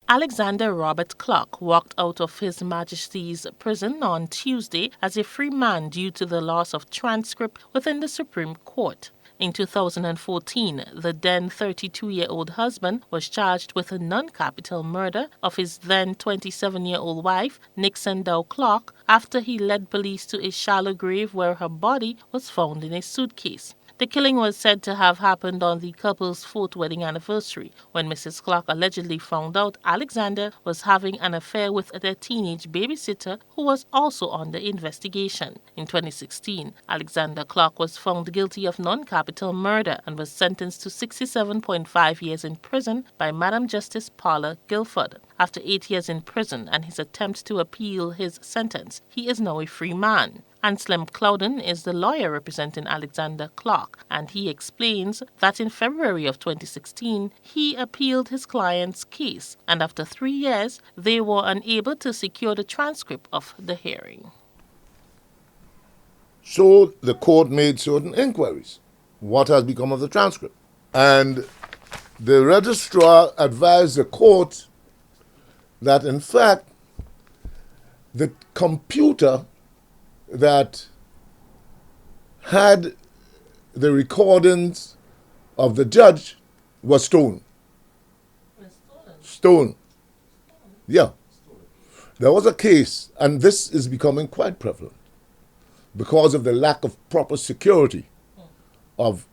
Alexander Robert Clark walked out of His Majesty's prison on Tuesday as a free man due to the loss of transcript within the Supreme Court. In 2014, the then 32-year-old husband was charged with a non-capital murder of his then 27-year-old wife, Nexiann Downes Clark, after he led police to a shallow grave where her body was found in a suitcase. The killing was said to have happened on the couple's 4th wedding anniversary, when Mrs. Clark allegedly found out Alexander was having an affair with their teenage babysitter, who was also under investigation. In 2016, Alexander Clark was found guilty of non-capital murder and was sentenced to 67.5 years in prison by Madam Justice Paula Guilford. After 8 years in prison and his attempt to appeal his sentence, he is now a free man. Anselm Clouden is the lawyer representing Alexander Clark, and he explains that in February of 2016, he appealed his client's case, and after 3 years, they were unable to secure the transcript of the hearing. So the court made certain inquiries. What has become of the transcript? And the registrar advised the court that, in fact, the computer that had the recordings of the judge was stolen. Stolen. Yeah. There was a case, and this is becoming quite prevalent because of the lack of proper security of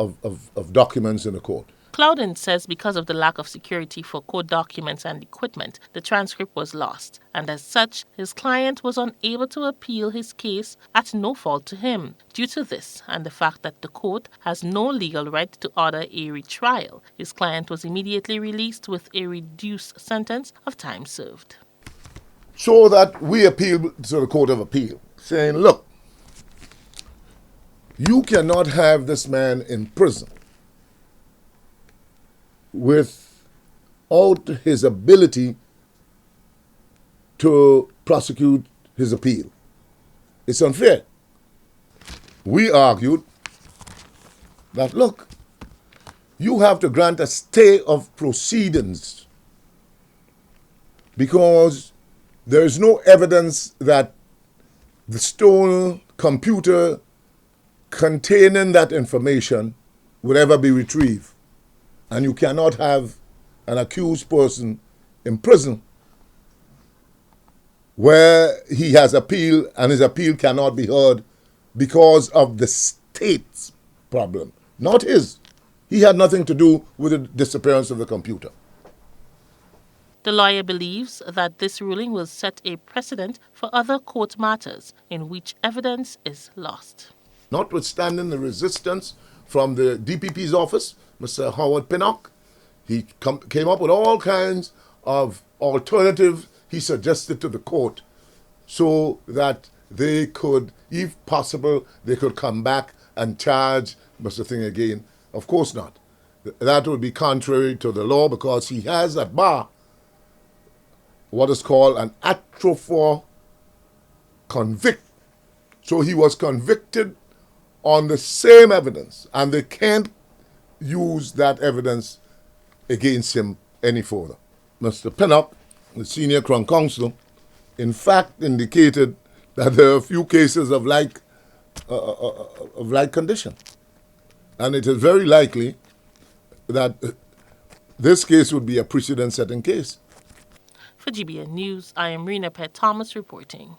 documents in the court. Clouden says because of the lack of security for court documents and equipment, the transcript was lost, and as such, his client was unable to appeal his case at no fault to him. Due to this, and the fact that the court has no legal right to order a retrial, his client was immediately released with a reduced sentence of time served. So that we appealed to the Court of Appeal, saying, look, you cannot have this man in prison without his ability to prosecute his appeal. It's unfair. We argued that, look, you have to grant a stay of proceedings because there is no evidence that the stolen computer containing that information would ever be retrieved. And you cannot have an accused person in prison where he has appealed and his appeal cannot be heard because of the state's problem, not his. He had nothing to do with the disappearance of the computer. The lawyer believes that this ruling will set a precedent for other court matters in which evidence is lost. Notwithstanding the resistance from the DPP's office, Mr. Howard Pinnock, he came up with all kinds of alternatives he suggested to the court so that they could, if possible, they could come back and charge Mr. Thing again. Of course not. That would be contrary to the law because he has at bar what is called an atrophy convict. So he was convicted on the same evidence, and they can't use that evidence against him any further. Mr. Pinnock, the senior Crown Counsel, in fact indicated that there are a few cases of like condition. And it is very likely that this case would be a precedent-setting case. For GBN News, I am Rena Pett Thomas reporting.